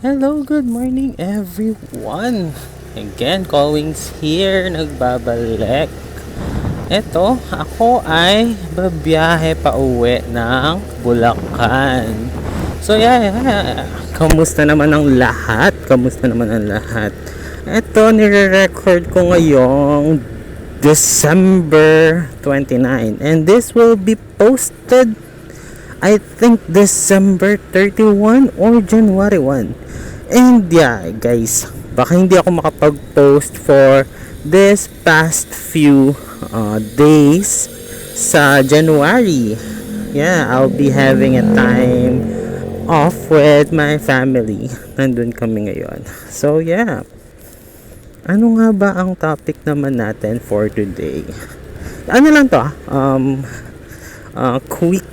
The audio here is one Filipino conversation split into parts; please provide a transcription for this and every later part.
Hello, good morning everyone. Again, Callings here, nagbabalik. Eto, ako ay babiyahe pa uwi ng Bulacan. So yeah. Kamusta naman ang lahat? Eto, nire-record ko ngayong December 29. And this will be posted I think December 31 or January 1. And yeah, guys, baka hindi ako makapag-post for this past few days sa January. Yeah, I'll be having a time off with my family. Nandun kami ngayon. So yeah, ano nga ba ang topic naman natin for today? Ano lang to? Quick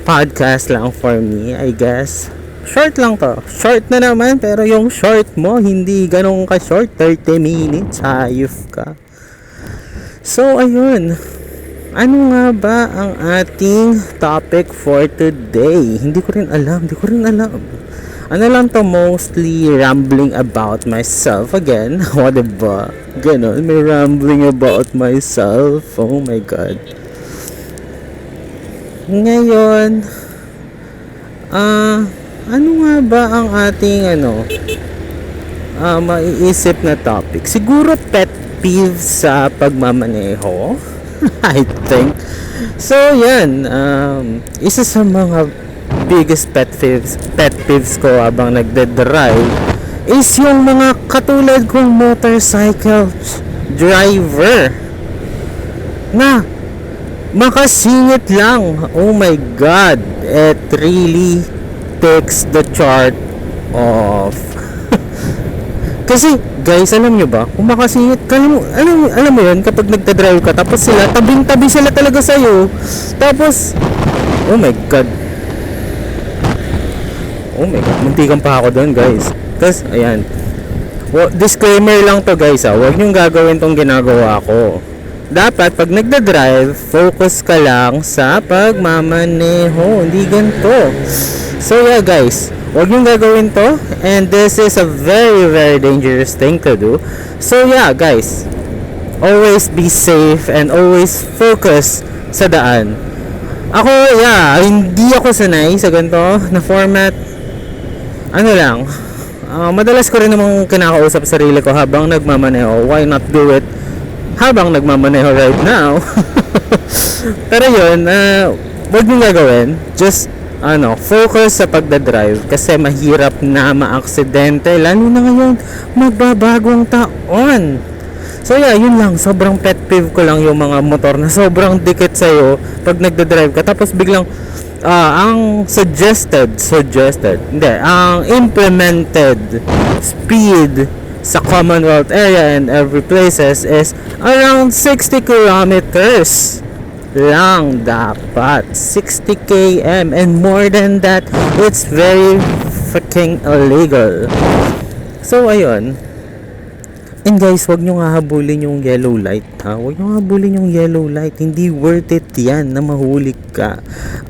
podcast lang for me, I guess. Short lang to. Short na naman, pero yung short mo, hindi ganun ka-short. 30 minutes, hayop ka. So, ayun. Ano nga ba ang ating topic for today? Hindi ko rin alam. Ano lang to, mostly rambling about myself again. O, diba? Ganon, may rambling about myself. Oh my God. Ngayon, ano nga ba ang ating maiisip na topic? Siguro pet peeves sa pagmamaneho. I think. So, yan. Isa sa mga biggest pet peeves ko habang nagde-drive is yung mga katulad kong motorcycle driver na makasingit lang. Oh my God, it really takes the chart off. Kasi guys, alam nyo ba, kung makasingit ka, alam mo yun, kapag nagda-drive ka tapos sila, tabing-tabi sila talaga sa'yo, tapos oh my God, muntikan pa ako doon, guys. Tapos ayan, disclaimer lang to, guys, huwag nyong gagawin tong ginagawa ko. Dapat pag nagda-drive, focus ka lang sa pagmamaneho, hindi ganito. So yeah, guys, huwag niyong gagawin to, and this is a very very dangerous thing to do. So yeah, guys, always be safe and always focus sa daan. Ako, hindi ako sanay sa ganito na format. Ano lang, madalas ko rin namang kinakausap sarili ko habang nagmamaneho. Why not do it habang nagmamaneho right now? Pero yun, wag nyo gagawin. Just focus sa pagdadrive kasi mahirap na maaksidente, lalo na ngayon magbabagong taon. So yeah, yun lang, sobrang pet peeve ko lang yung mga motor na sobrang dikit sa'yo pag nagdadrive ka, tapos biglang ang ang implemented speed sa Commonwealth area and every places is around 60 kilometers lang dapat. 60 km, and more than that, it's very freaking illegal. So ayun. And guys, wag nyo nga habulin yung yellow light, ha? Wag nyo habulin yung yellow light. Hindi worth it yan na mahuli ka.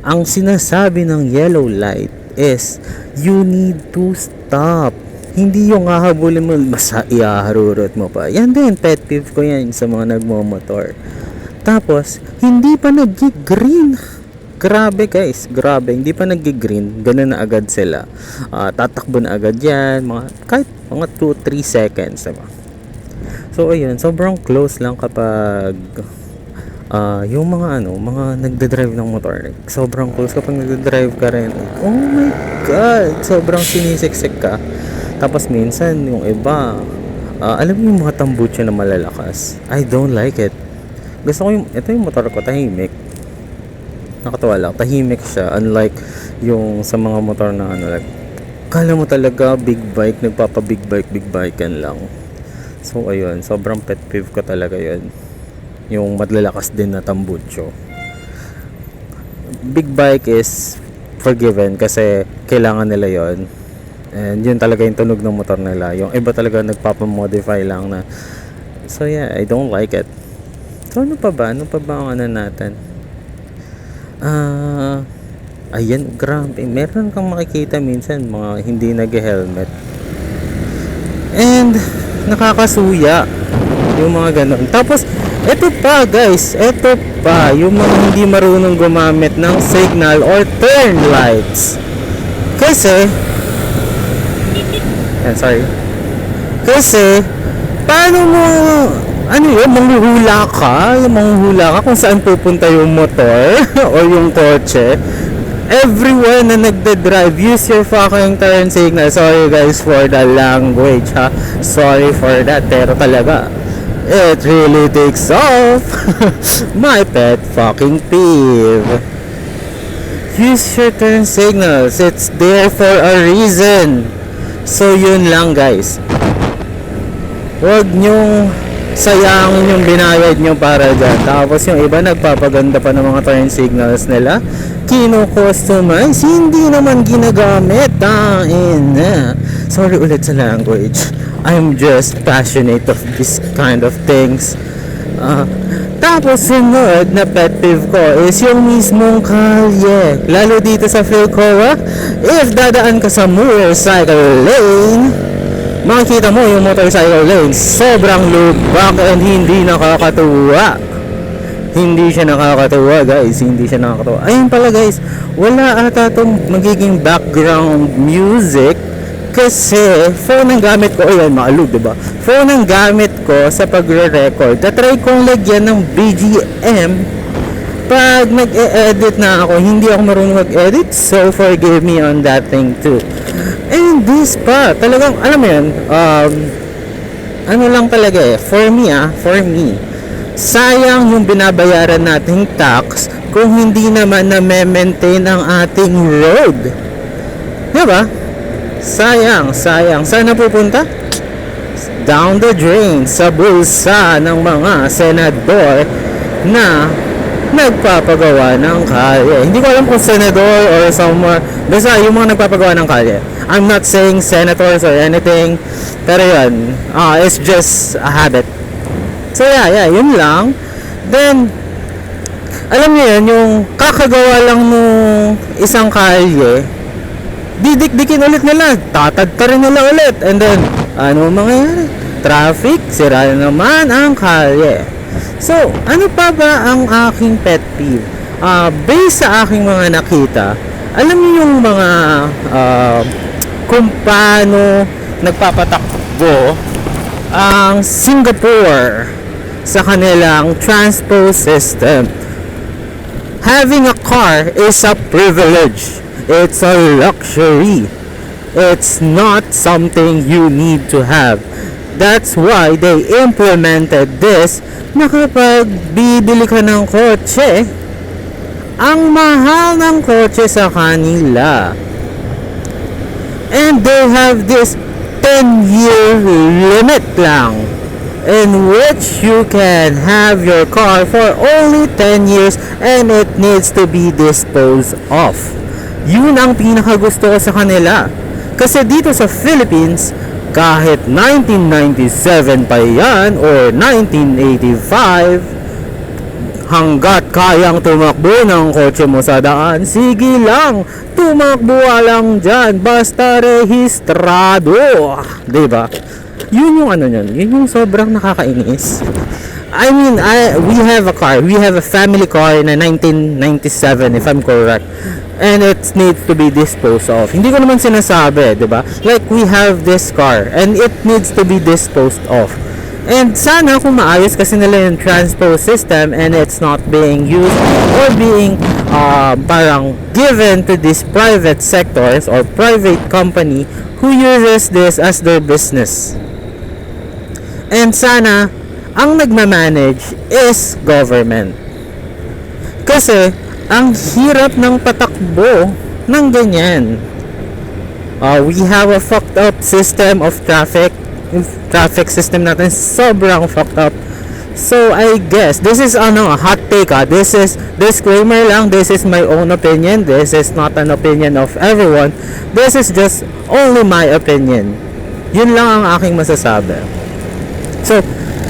Ang sinasabi ng yellow light is you need to stop. Hindi yung hahabulin mo, basta iaharurot mo pa. Yan din, pet peeve ko yan sa mga nagmamotor. Tapos, hindi pa nag-green. Grabe guys, grabe. Hindi pa nag-green. Ganun na agad sila. Tatakbo na agad yan. Kahit mga 2-3 seconds. Diba? So, ayun. Sobrang close lang kapag yung mga nagdadrive ng motor. Sobrang close kapag nagdadrive ka rin. Oh my God! Sobrang sinisiksik ka. Tapos minsan, yung iba, alam mo yung mga tambucho na malalakas. I don't like it. Gusto ko ito yung motor ko, tahimik. Nakatawa lang, tahimik siya. Unlike yung sa mga motor na kala mo talaga big bike, nagpapa-big bike lang. So ayun, sobrang pet peeve ko talaga yun. Yung malalakas din na tambucho. Big bike is forgiven kasi kailangan nila yon. And yun talaga yung tunog ng motor nila. Yung iba talaga nagpapamodify lang na. So yeah, I don't like it. So ano pa ba ang natin? Ayan, grabe. Meron kang makikita minsan mga hindi nag-helmet. And nakakasuya yung mga ganun. Tapos, eto pa guys, eto pa yung mga hindi marunong gumamit ng signal or turn lights. Kasi, sorry. Kasi, paano mo, ano yun, manghuhula ka kung saan pupunta yung motor o yung kotse. Everyone na nagde-drive, use your fucking turn signal. Sorry guys for the language, ha. Sorry for that, pero talaga, it really takes off. My pet fucking peeve. Use your turn signals. It's there for a reason. So yun lang guys. Huwag nyong sayangin yung binayad nyo para dyan. Tapos yung iba nagpapaganda pa ng mga turn signals nila, kino-customize, hindi naman ginagamit. Sorry ulit sa language. I'm just passionate of this kind of things. Tapos sunod na pet peeve ko is yung mismong kalye. Lalo dito sa Philcoa, if dadaan ka sa motorcycle lane, makikita mo yung motorcycle lane sobrang lubak and hindi nakakatuwa. Hindi siya nakakatuwa guys, hindi siya nakakatuwa. Ayun pala guys, wala ata itong magiging background music kasi phone ang gamit ko. Ayan, maalog diba? Phone ang gamit ko sa pagre-record. Tatry kong lagyan ng BGM pag nag-e-edit na ako. Hindi ako marunong mag-edit, so forgive me on that thing too. And this pa, talagang, alam mo yun, ano lang talaga for me, sayang yung binabayaran nating tax kung hindi naman na-maintain ang ating road. Diba? Sayang. Saan na pupunta? Down the drain, sa bulsa ng mga senador na nagpapagawa ng kalye. Hindi ko alam kung senador or somewhere. Basta yung mga nagpapagawa ng kalye. I'm not saying senators or anything. Pero yun, it's just a habit. So yeah, yun lang. Then, alam niyo yun, yung kakagawa lang nung isang kalye, didikdikin ulit nila, tatadtarin nila ulit, and then, ano mangyayari? Traffic, sira na naman ang kalye. So, ano pa ba ang aking pet peeve? Based sa aking mga nakita, alam niyo yung mga kung paano nagpapatakbo ang Singapore sa kanilang transport system. Having a car is a privilege. It's a luxury. It's not something you need to have. That's why they implemented this na kapag bibili ka ng kotse, ang mahal ng kotse sa kanila. And they have this 10-year limit lang in which you can have your car for only 10 years and it needs to be disposed of. Yun ang pinakagusto ko sa kanila. Kasi dito sa Philippines, kahit 1997 pa yan or 1985, hanggat kayang tumakbo ng kotse mo sa daan, sige lang, tumakbo lang dyan, basta rehistrado. Diba? Yun yung ano nyan, yun yung sobrang nakakainis. I mean, we have a car, we have a family car na 1997 if I'm correct, and it needs to be disposed of. Hindi ko naman sinasabi, diba? Like, we have this car and it needs to be disposed of. And sana kung maayos kasi nila yung transport system and it's not being used or being parang given to these private sectors or private company who uses this as their business. And sana ang nagmamanage is government. Kasi ang hirap ng patakbo ng ganyan. We have a fucked up system of traffic. Yung traffic system natin sobrang fucked up. So I guess this is a hot take. This is disclaimer lang. This is my own opinion. This is not an opinion of everyone. This is just only my opinion. Yun lang ang aking masasabi. So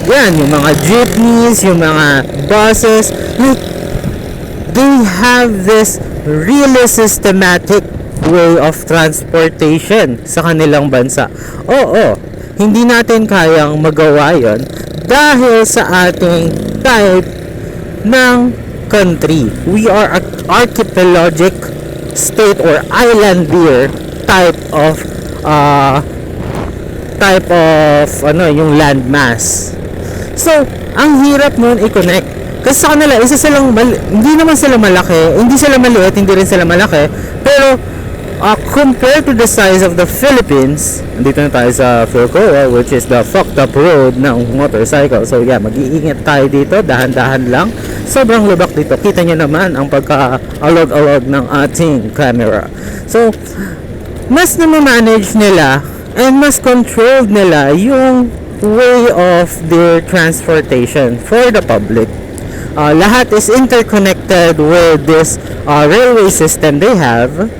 yan, yung mga jeepneys, yung mga buses, like, they have this really systematic way of transportation sa kanilang bansa. Oo, hindi natin kayang magawa yon dahil sa ating type ng country. We are an archipelagic state or islandier type of yung landmass. So, ang hirap nun i-connect. Kasi sa kanila, hindi naman sila malaki, hindi sila maliit, hindi rin sila malaki, pero compared to the size of the Philippines, dito na tayo sa Philcoa, which is the fucked up road ng motorcycle. So yeah, mag-iingat tayo dito, dahan-dahan lang. Sobrang lubak dito. Kita nyo naman ang pagka-alog-alog ng ating camera. So, mas na-manage nila and mas controlled nila yung way of their transportation for the public. Lahat is interconnected with this railway system they have,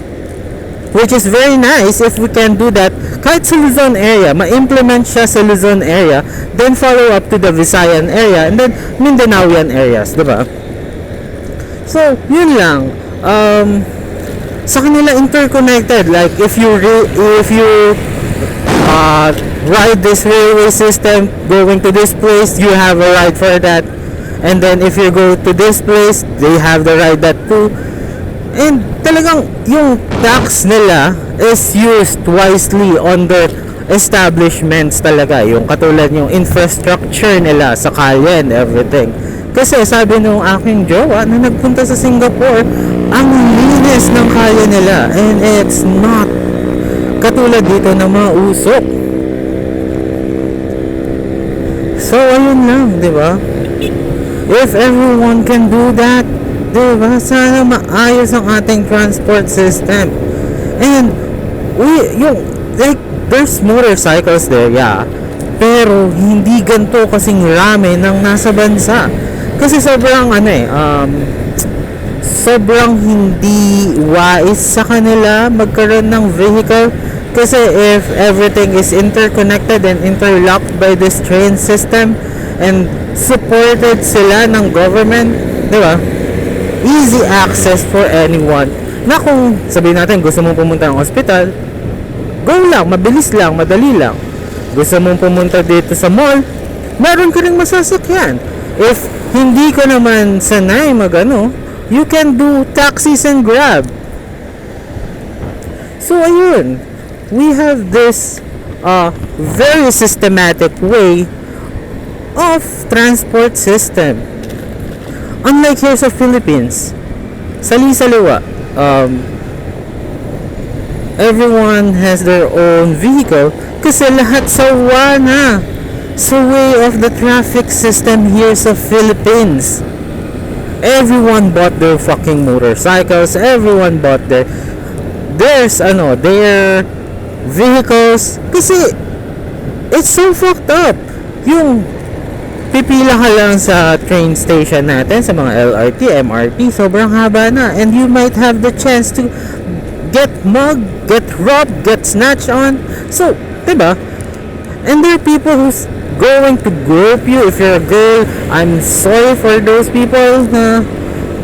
which is very nice if we can do that kahit sa Luzon area, ma-implement siya sa Luzon area, then follow up to the Visayan area, and then Mindanaoan areas, diba? So, yun lang. Sa kanila interconnected, like if you ride this railway system going to this place, you have a ride for that, and then if you go to this place, they have the ride that too. And talagang yung tax nila is used wisely on their establishments talaga, yung katulad yung infrastructure nila sa kalye and everything. Kasi sabi nung aking jowa na nagpunta sa Singapore, ang linis ng kalye nila, and it's not katulad dito na mausok. So ayun lang, di ba? If everyone can do that, diba? Sana maayos ang ating transport system. And there's motorcycles there, yeah. Pero hindi ganito kasing rami ng nasa bansa. Kasi sobrang sobrang hindi wise sa kanila magkaroon ng vehicle. Kasi if everything is interconnected and interlocked by this train system and supported sila ng government, diba? Easy access for anyone. Na kung sabihin natin gusto mong pumunta ng hospital, go lang, mabilis lang, madali lang. Gusto mong pumunta dito sa mall, meron ka ring masasakyan. If hindi ka naman sanay you can do taxis and Grab. So ayun, we have this very systematic way of transport system. Unlike here sa Philippines, sali-saliwa, everyone has their own vehicle kasi lahat sawa na sa way of the traffic system here sa Philippines. Everyone bought their fucking motorcycles, everyone bought their vehicles kasi it's so fucked up. Yung pipila ka lang sa train station natin, sa mga LRT, MRT, sobrang haba na. And you might have the chance to get mugged, get robbed, get snatched on. So, diba? And there are people who's going to grope you. If you're a girl, I'm sorry for those people na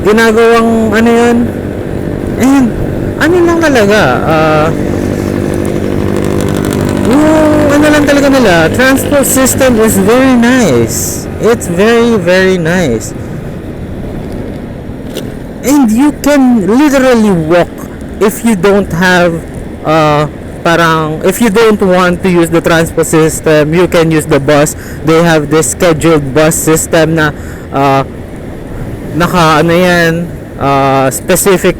ginagawang yun. And, lang talaga, lang talaga nila, transport system is very nice. It's very, very nice. And you can literally walk if you don't have if you don't want to use the transport system, you can use the bus. They have this scheduled bus system na specific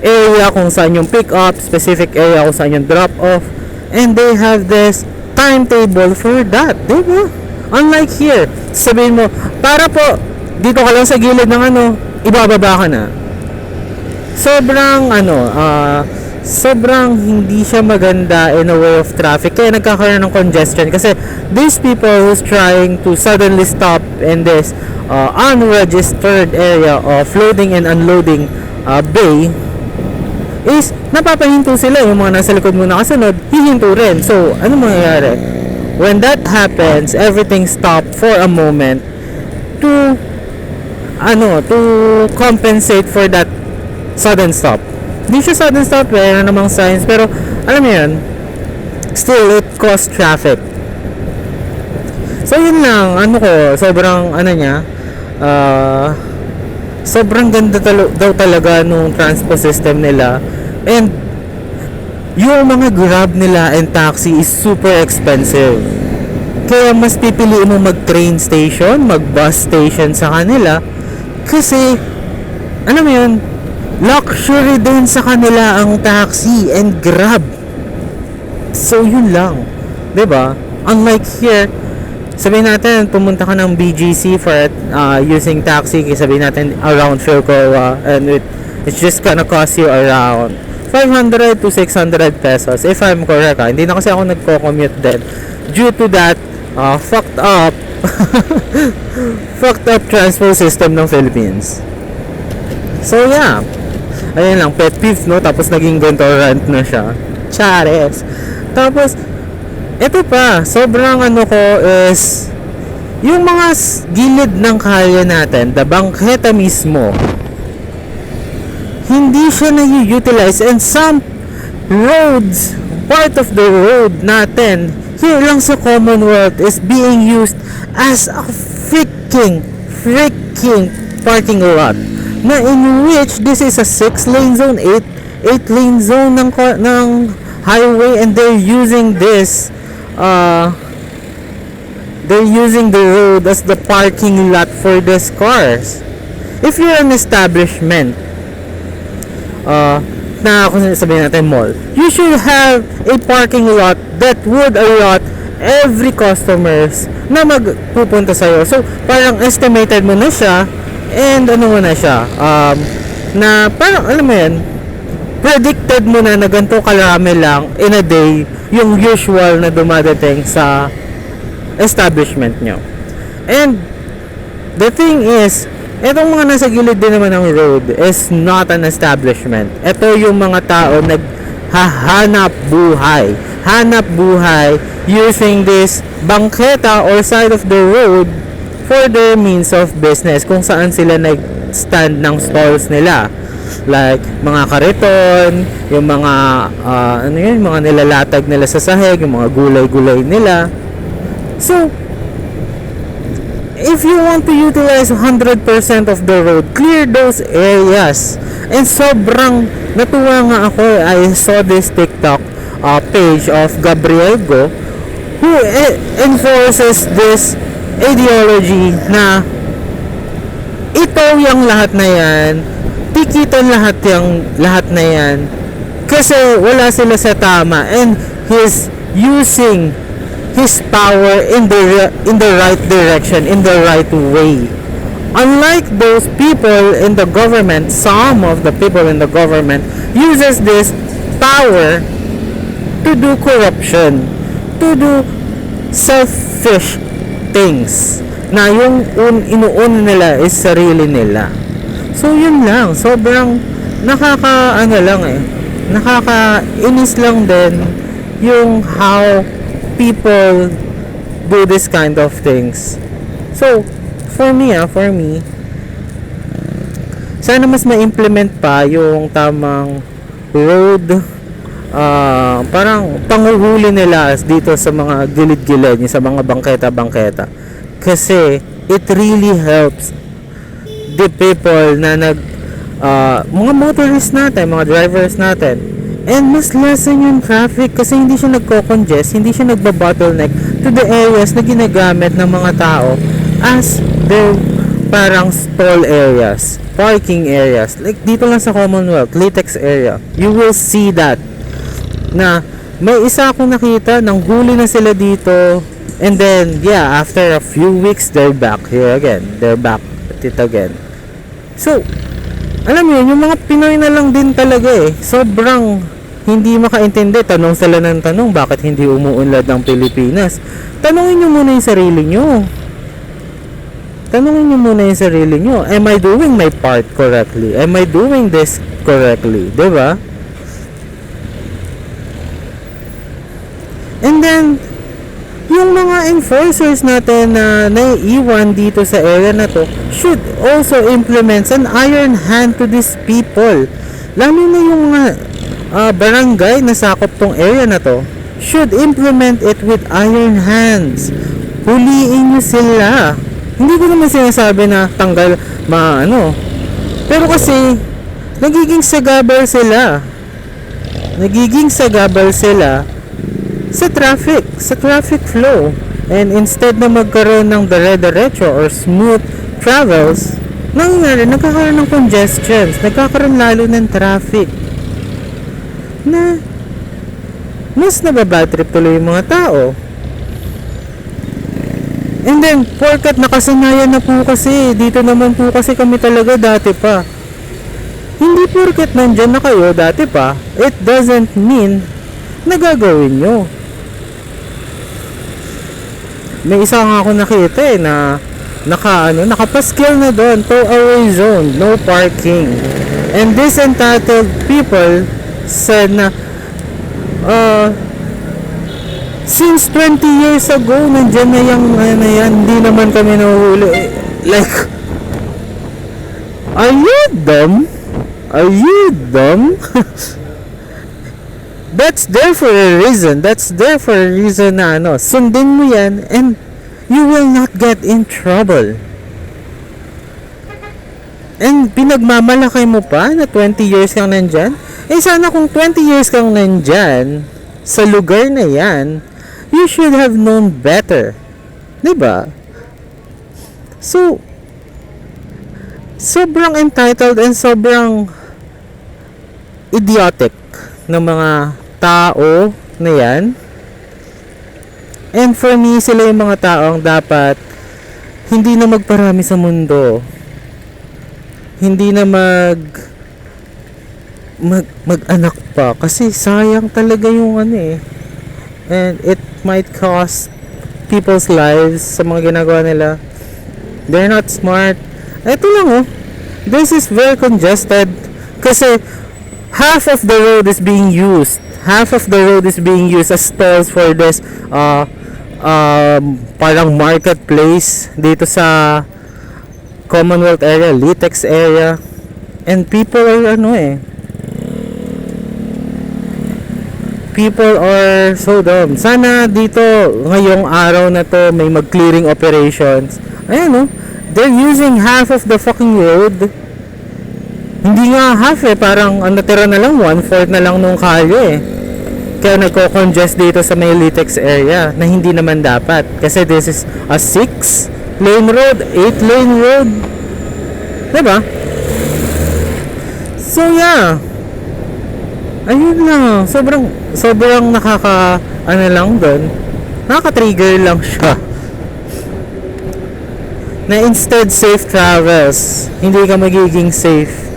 area kung saan yung pick up, specific area kung saan yung drop off, and they have this timetable for that, diba? Unlike here, sabihin mo, para po, dito ka lang sa gilid ng ibababa ka na. Sobrang hindi siya maganda in a way of traffic, kaya nagkakaroon ng congestion kasi these people who's trying to suddenly stop in this unregistered area of loading and unloading bay is napapahinto sila. Yung mga nasa likod mo nakasunod, hihinto rin. So, ano mangyayari? When that happens, everything stopped for a moment to compensate for that sudden stop. Hindi siya sudden stop, meron namang signs, pero alam mo yun, still it cause traffic. So yun lang, sobrang niya, sobrang ganda daw talaga nung transpo system nila. And yung mga Grab nila and taxi is super expensive. Kaya mas pipiliin mo mag-train station, mag-bus station sa kanila. Kasi, alam mo yun, luxury din sa kanila ang taxi and Grab. So yun lang, 'di ba? Unlike here, sabihin natin pumunta ka ng BGC for using taxi, sabihin natin around Philcoa, and it's just gonna cost you around 500 to 600 pesos if I'm correct. Hindi na kasi ako nagko-commute din due to that fucked up fucked up transport system ng Philippines. So yeah, ayun lang, pet peeve, no? Tapos naging ganito rant na siya. Chares. Tapos ito pa, sobrang ko is yung mga gilid ng kalye natin, the bangketa mismo, hindi siya na-utilize, and some roads, part of the road natin here lang sa Commonwealth is being used as a freaking parking lot, na in which this is a 6-lane zone, 8-lane zone ng highway, and they're using the road as the parking lot for these cars. If you're an establishment, na kung sabihin natin mall, you should have a parking lot that would allot every customers na magpupunta sa'yo. So parang estimated mo na siya, and mo na siya, na parang alam mo yan, predicted mo na ganito karami lang in a day yung usual na dumadating sa establishment nyo. And the thing is, etong mga nasa gilid din naman ng road is not an establishment. Ito yung mga tao naghahanap buhay using this bangketa or side of the road for their means of business, kung saan sila nag-stand ng stalls nila, like mga kariton, yung mga mga nilalatag nila sa sahig, yung mga gulay-gulay nila. So if you want to utilize 100% of the road, clear those areas. And sobrang natuwa nga ako, I saw this TikTok page of Gabriel Go, who enforces this ideology na ito yung lahat na yan, tikitan lahat na yan, kasi wala sila sa tama, and he's using his power in the right direction, in the right way. Unlike those people in the government, some of the people in the government uses this power to do corruption, to do selfish things, na yung inuuna nila is sarili nila. So yun lang, sobrang nakakainis lang din yung how people do this kind of things. So for me, sana mas ma-implement pa yung tamang road, parang panguhuli nila dito sa mga gilid-gilid, sa mga bangketa, kasi it really helps the people na mga motorists natin, mga drivers natin, and mas lessen yung traffic kasi hindi siya nagko-congest, hindi siya nagba-bottleneck to the areas na ginagamit ng mga tao as their parang stall areas, parking areas. Like dito lang sa Commonwealth, Litex area, you will see that na may isa akong nakita, nang huli na sila dito, and then after a few weeks they're back here again, they're back at it again. So alam mo yun, yung mga Pinoy na lang din talaga sobrang hindi makaintindi. Tanong sila ng tanong, bakit hindi umuunlad ng Pilipinas? Tanungin nyo muna yung sarili nyo. Am I doing my part correctly? Am I doing this correctly? Diba? And then yung mga enforcers natin na naiiwan dito sa area na to should also implement an iron hand to these people. lalo na yung mga barangay na sakop tong area na to, should implement it with iron hands. Huliin nyo sila. Hindi ko naman sinasabi na tanggal pero kasi nagiging sagabal sila. Sa traffic flow. And instead na magkaroon ng dire-diretso or smooth travels, nagkakaroon ng congestions, nagkakaroon lalo ng traffic na mas nababatrip tuloy yung mga tao. And then, porkat nakasanayan na po kasi, dito naman po kasi kami talaga dati pa. Hindi porkat nandyan na kayo dati pa, it doesn't mean na gagawin nyo. May isa nga ako nakita na nakapaskil na doon, tow away zone, no parking. And this entitled people said na since 20 years ago nandiyan na yung hindi naman kami nahuhuli. Like, are you dumb? That's there for a reason na sundin mo yan and you will not get in trouble. And pinagmamalaki mo pa na 20 years kang nandyan. Sana kung 20 years kang nandyan sa lugar na yan, you should have known better. Diba? So, sobrang entitled and sobrang idiotic ng mga tao na yan. And for me, sila yung mga taong dapat hindi na magparami sa mundo. Hindi na mag-anak pa. Kasi sayang talaga yung and it might cost people's lives sa mga ginagawa nila. They're not smart. Ito lang this is very congested kasi half of the road is being used as stalls for this parang marketplace dito sa Commonwealth area, Litex area, and people are people are so dumb. Sana dito ngayong araw na to may mag-clearing operations. Ayan they're using half of the fucking road. Hindi nga half parang ang natira na lang 1/4 na lang nung kalye Kaya nagko-congest dito sa may Litex area na hindi naman dapat. Kasi this is a 6-lane road, 8-lane road. Diba? So yeah. Ayun lang. Sobrang nakaka-trigger lang siya. Na instead safe travels, hindi ka magiging safe.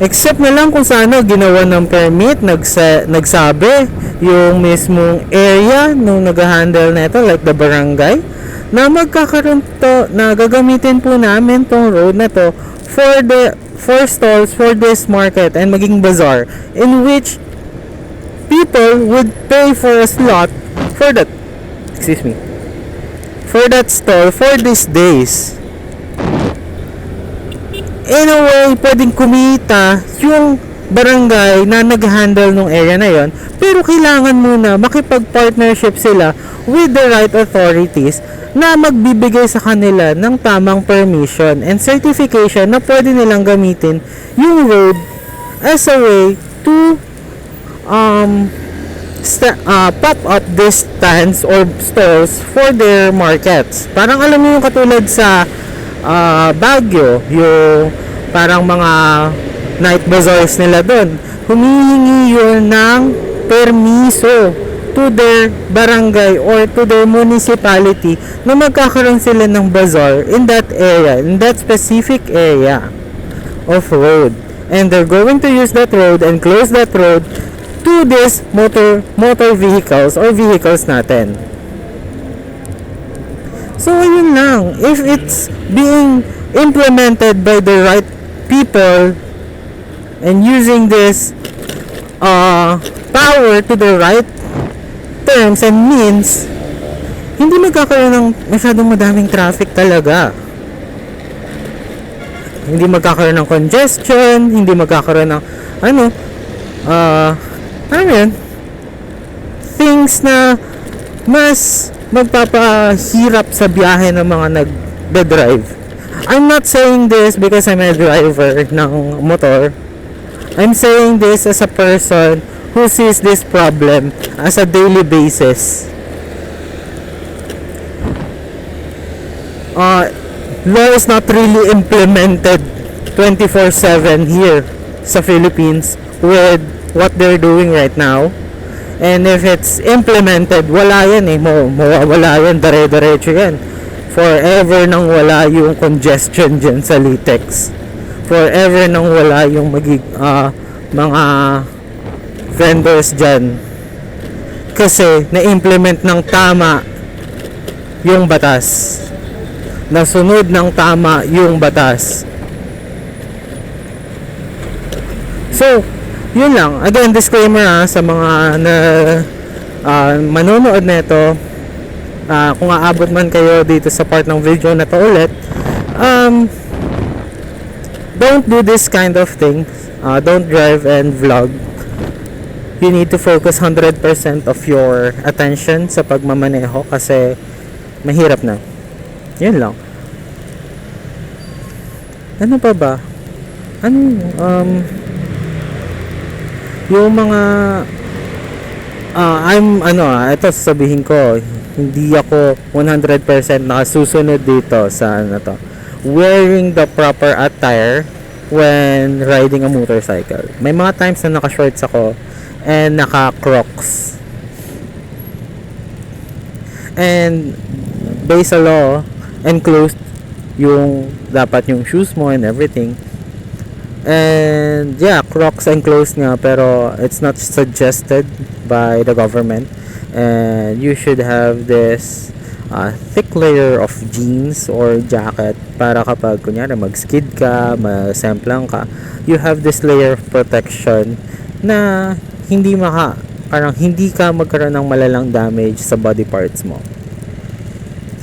Except na lang kung sana ginawa ng permit, nagsabi yung mismong area nung nag-handle na ito, like the barangay, na magkakaroon to, na gagamitin po namin tong road na to for stalls for this market and maging bazaar, in which people would pay for a slot for that stall for these days. In a way, pwedeng kumita yung barangay na nag-handle ng area na yon, pero kailangan muna makipag-partnership sila with the right authorities na magbibigay sa kanila ng tamang permission and certification na pwede nilang gamitin yung road as a way to pop up these stands or stalls for their markets. Parang alam mo yung katulad sa Baguio, yung parang mga night bazaars nila doon, humihingi yun ng permiso to their barangay or to their municipality na magkakaroon sila ng bazaar in that area, in that specific area of road, and they're going to use that road and close that road to this motor vehicles or vehicles natin. So ayun lang, if it's being implemented by the right people and using this power to the right terms and means, hindi magkakaroon ng masyadong madaming traffic talaga. hindi magkakaroon ng congestion, hindi magkakaroon ng ano, ano yun, things na mas magpapahirap sa biyahe ng mga nagde-drive. I'm not saying this because I'm a driver ng motor. I'm saying this as a person who sees this problem as a daily basis. Law is not really implemented 24/7 here sa Philippines with what they're doing right now. And if it's implemented, wala yan eh. Mawawala yan, dire-diretso yan. Forever nang wala yung congestion dyan sa Litex. Forever nang wala yung mga vendors dyan. Kasi na-implement ng tama yung batas. Nasunod ng tama yung batas. So, yun lang. Again, disclaimer sa mga manonood nito. Kung aabot man kayo dito sa part ng video na to ulit, don't do this kind of thing. Don't drive and vlog. You need to focus 100% of your attention sa pagmamaneho kasi mahirap na. Yun lang. Ano pa ba? Yung mga ito sasabihin ko, hindi ako 100% nakasusunod dito sa to. Wearing the proper attire when riding a motorcycle. May mga times na naka-shorts ako and naka-crocs. And based sa law, enclosed yung dapat yung shoes mo and everything. And yeah, Crocs enclosed nga pero it's not suggested by the government. And you should have this thick layer of jeans or jacket para kapag kunyari mag-skid ka, masemplang ka, you have this layer of protection na parang hindi ka magkaroon ng malalang damage sa body parts mo.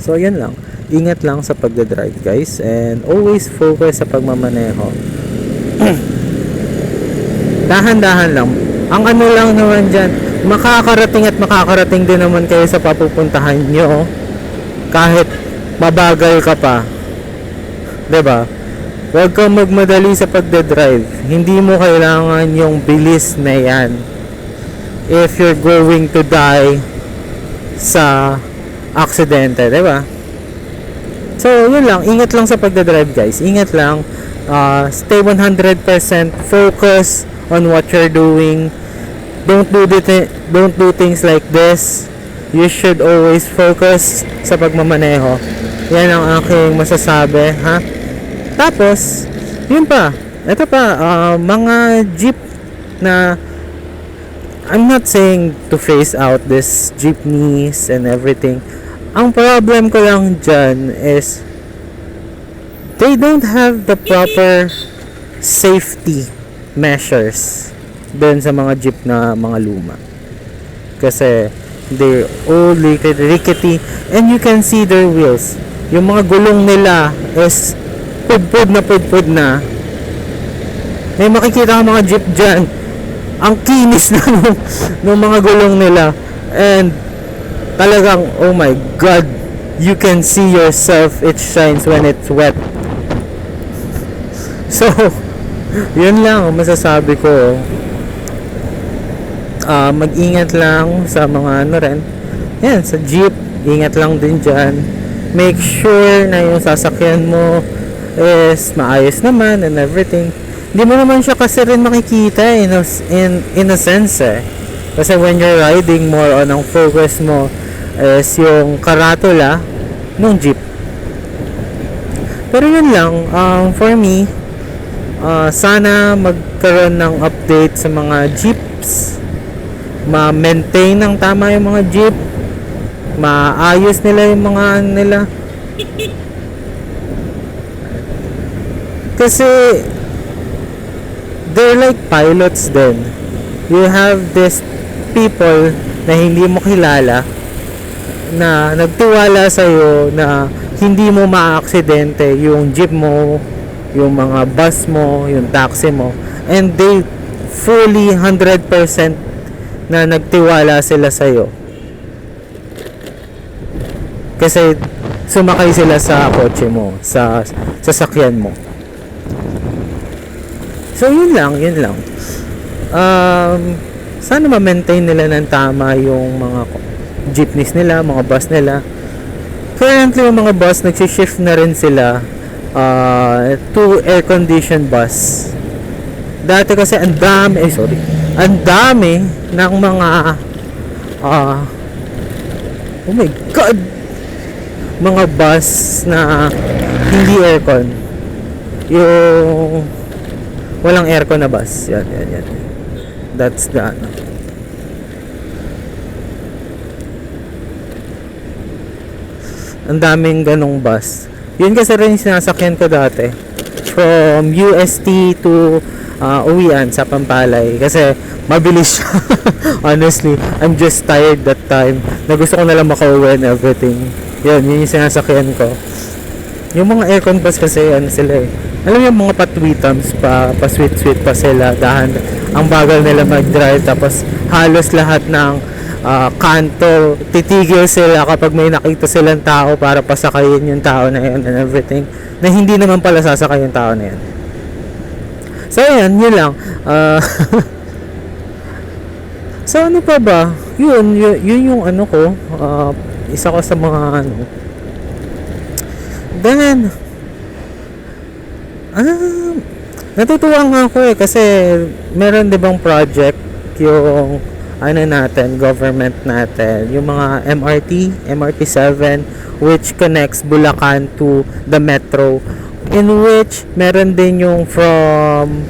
So yun lang. Ingat lang sa pagdadrive guys and always focus sa pagmamaneho. Dahan-dahan lang. Ang ano lang naman dyan, makakarating din naman kayo sa papupuntahan nyo kahit mabagal ka pa. 'Di ba? Huwag kang magmadali sa pagdadrive. Hindi mo kailangan yung bilis na yan if you're going to die sa aksidente, 'di ba? So, yun lang. Ingat lang sa pagdadrive, guys. Ingat lang. Stay 100% focus on what you're doing. Don't do things like this. You should always focus sa pagmamaneho. Yan ang aking masasabi, ha? Tapos, yun pa. Ito pa, mga jeep na I'm not saying to phase out this jeepneys and everything. Ang problem ko lang dyan is they don't have the proper safety measures dun sa mga jeep na mga luma. Kasi they're old, rickety, and you can see their wheels. Yung mga gulong nila is pudpud na. May makikita ka mga jeep dyan. Ang kinis na ng mga gulong nila. And talagang, oh my god, you can see yourself, it shines when it's wet. So, yun lang ang masasabi ko. Mag-ingat lang sa mga yan, sa jeep, ingat lang din dyan. Make sure na yung sasakyan mo is maayos naman and everything. Hindi mo naman siya kasi rin makikita in a sense Kasi when you're riding, more on ang focus mo is yung karatula ng jeep. Pero yun lang, for me, sana magkaroon ng update sa mga jeeps, ma-maintain ng tama yung mga jeep, maayos nila yung mga nila. Kasi they're like pilots din. You have this people na hindi mo kilala na nagtiwala sa'yo na hindi mo maaaksidente yung jeep mo yung mga bus mo, yung taxi mo, and they fully 100% na nagtiwala sila sa'yo. Kasi sumakay sila sa kotse mo, sa sasakyan mo. So yun lang. Sana ma-maintain nila ng tama yung mga jeepneys nila, mga bus nila. Currently yung mga bus nagsishift na rin sila to air-conditioned bus. Dati kasi ang dami ng mga oh my god, mga bus na hindi aircon, yung walang aircon na bus. Yan. That's the ang daming ganong bus. Yun kasi rin sinasakyan ko dati from UST to uwian sa Pampalay kasi mabilis siya. Honestly, I'm just tired that time na gusto ko na lang makauwi and everything. Yun yung sinasakyan ko. Yung mga aircon bus kasi ano sila alam mo yung mga patwitams pa sweet pa sila, dahan ang bagal nila mag-drive, tapos halos lahat ng kanto titigil sila kapag may nakita silang tao para pasakayin yung tao na yun and everything, na hindi naman pala sasakay yung tao na yun. So ayan, yun lang. So ano pa ba? Yun yung ano ko, isa ko sa mga ano. Then natutuwa nga ako kasi meron 'di bang project yung ano natin, government natin, yung mga MRT7 which connects Bulacan to the metro, in which meron din yung from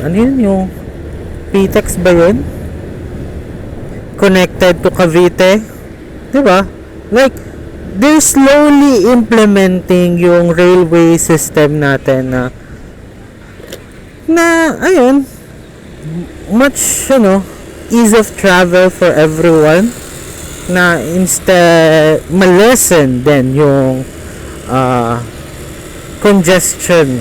ano yun, yung PTEX ba yun? Connected to Cavite, diba? Like, they're slowly implementing yung railway system natin na ayun, much ease of travel for everyone, na instead ma-lessen din yung congestion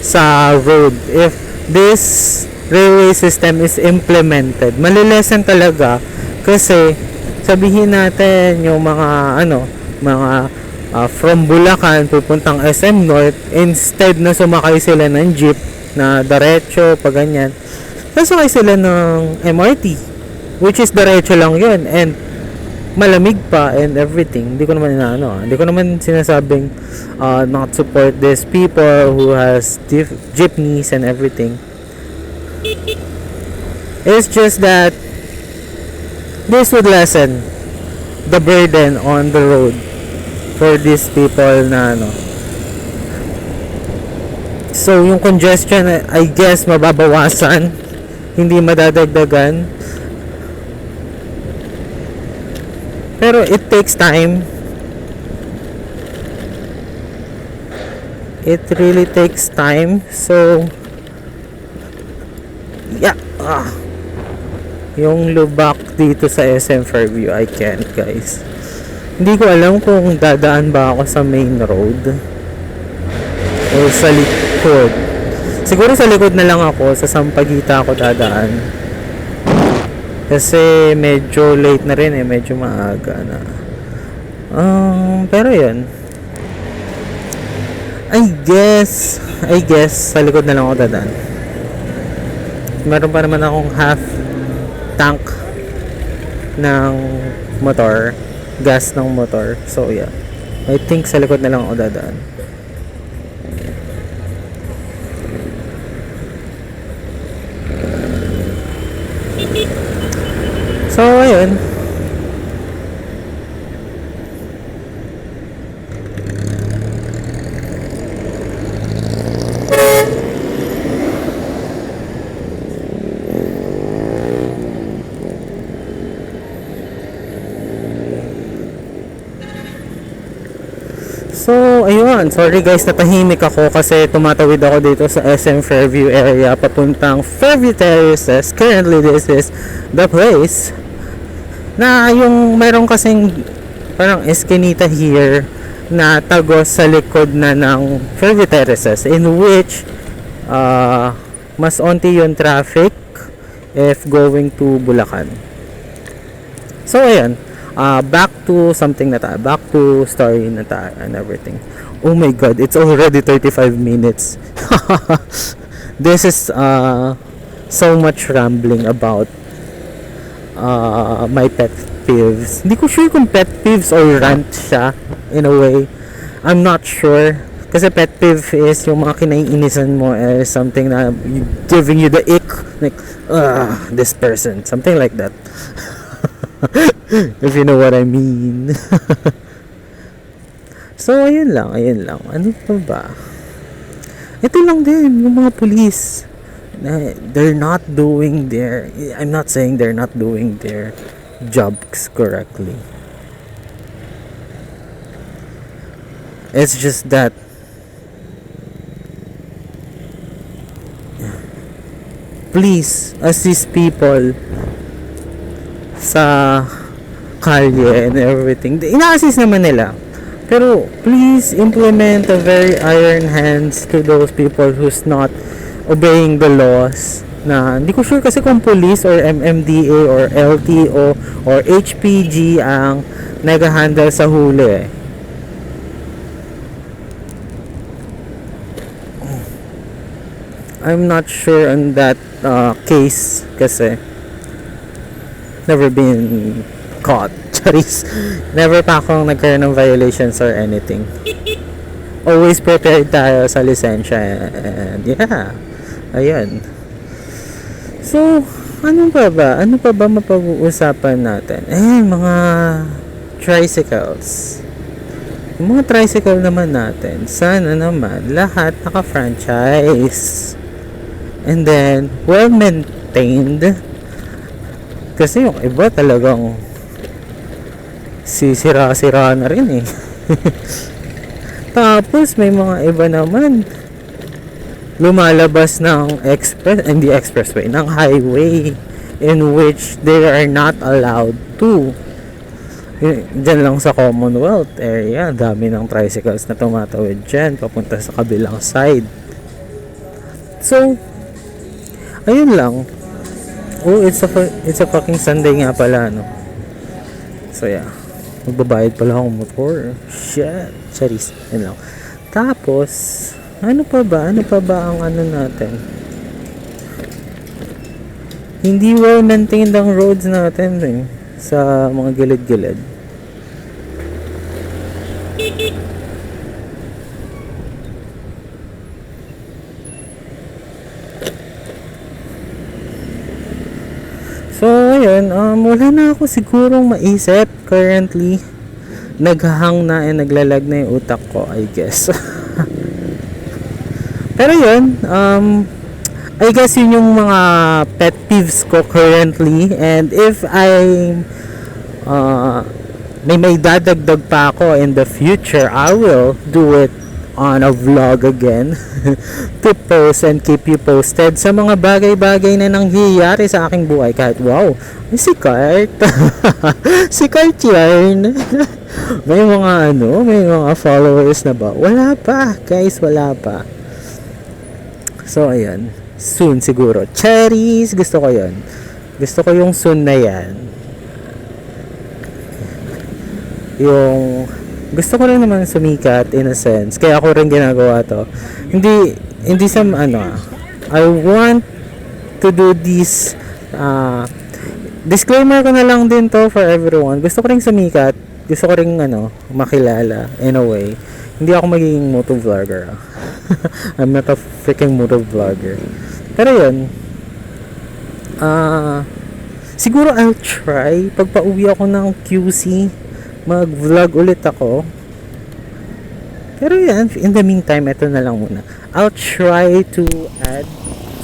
sa road. If this railway system is implemented, malilesen talaga, kasi sabihin natin yung mga from Bulacan pupuntang SM North, instead na sumakay sila ng jeep na diretso pa ganyan, sasakay sila ng MRT, which is diretso lang yun and malamig pa and everything. Hindi ko naman sinasabing not support these people who has jeepneys and everything. It's just that this would lessen the burden on the road for these people na so yung congestion, I guess, mababawasan, hindi madadagdagan, pero it takes time. It really takes time. So yeah, yung lubak dito sa SM Fairview, I can't, guys. Hindi ko alam kung dadaan ba ako sa main road o sa likod. Siguro sa likod na lang ako, sa Sampaguita ako dadaan. Kasi medyo late na rin medyo maaga na. Pero yun. I guess sa likod na lang ako dadaan. Meron pa naman akong half tank ng motor, gas ng motor. So yeah, I think sa likod na lang ako dadaan. So ayun. So, ayun. Sorry guys, natahimik ako kasi tumatawid ako dito sa SM Fairview area papuntang Fairview Terraces. Currently, this is the place na yung mayroon kasing parang eskinita here na tagos sa likod na ng ferry terraces, in which mas onti yung traffic if going to Bulacan. So ayan, back to something na tayo, back to story na tayo and everything. Oh my god, it's already 35 minutes. This is so much rambling about my pet peeves. Hindi ko sure kung pet peeves or rant siya in a way. I'm not sure. Kasi pet peeve is yung mga kinaiinisan mo as something na giving you the ick. Like, this person. Something like that. If you know what I mean. So, ayun lang. Ano pa ba? Ito lang din, yung mga police. They're not doing their... I'm not saying they're not doing their jobs correctly. It's just that please assist people sa kalye and everything. Ina-assist naman nila. Pero please implement a very iron hands to those people who's not obeying the laws. Na hindi ko sure kasi kung police or MMDA or LTO or HPG ang nag-handle sa huli. I'm not sure on that case kasi never been caught. Charis. Never pa akong nagkaroon ng violations or anything. Always prepared tayo sa lisensya and yeah. Ayun. So, ano pa ba? Ano pa ba mapag-uusapan natin? Mga tricycles. Yung mga tricycle naman natin, sana naman lahat naka-franchise. And then, well-maintained. Kasi yung iba talagang sisira-sira na rin eh. Tapos, may mga iba naman lumalabas ng expressway, ng highway in which they are not allowed to. Diyan lang sa Commonwealth area, dami ng tricycles na tumatawid dyan papunta sa kabilang side. So, ayun lang. Oh, it's a fucking Sunday nga pala, no? So, yeah. Magbabayad pala akong motor. Shit. Charis. Yun lang. Tapos, ano pa ba ang ano natin? Hindi well maintained ang roads natin eh, sa mga gilid-gilid. So, ayun, wala na ako sigurong maisip currently. Naghahang na and naglalag na yung utak ko, I guess. Pero yun, I guess yun yung mga pet peeves ko currently. And if may dadagdag pa ako in the future, I will do it on a vlog again to post and keep you posted sa mga bagay-bagay na nangyayari sa aking buhay. Kahit wow, si Kart si Kart yarn. may mga followers na ba? Wala pa guys, wala pa. So, ayan. Soon siguro. Cherries. Gusto ko yun. Gusto ko yung soon na yan. Gusto ko rin naman sumikat in a sense. Kaya ako rin ginagawa to. Hindi sa I want to do this disclaimer ko na lang din to for everyone. Gusto ko rin sumikat. Gusto ko rin makilala in a way. Hindi ako magiging motovlogger. I'm not a freaking motovlogger. Pero yun, siguro I'll try. Pag pauwi ako ng QC, mag-vlog ulit ako. Pero yan, in the meantime, ito na lang muna. I'll try to add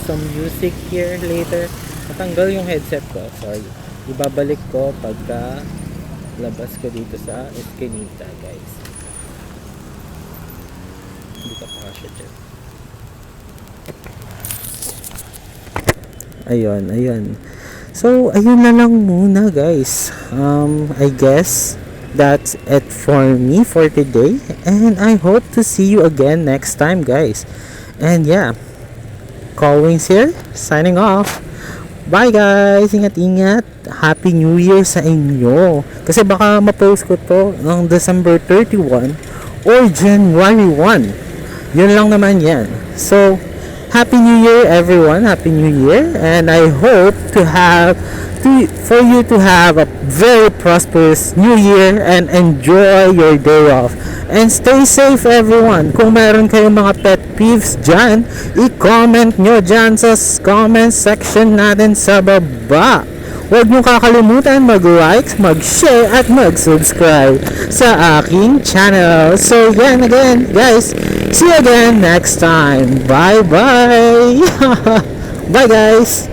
some music here later. Natanggal yung headset ko. Sorry. Ibabalik ko pagka labas ko dito sa Eskinita, guys. Hindi ka pa siya dyan. Ayun. So, ayun na lang muna, guys. I guess That's it for me for today, and I hope to see you again next time, guys. And yeah, Callwings here, signing off. Bye guys! Ingat-ingat! Happy New Year sa inyo! Kasi baka ma-post ko to ng December 31 or January 1. Yun lang naman yan. So, Happy New Year everyone! Happy New Year! And I hope for you to have a very prosperous New Year and enjoy your day off. And stay safe everyone. Kung meron kayong mga pet peeves dyan, i-comment nyo dyan sa comment section natin sa baba. Huwag nyo kakalimutan mag-like, mag-share at mag-subscribe sa aking channel. So yan again guys, see you again next time. Bye bye. Bye guys.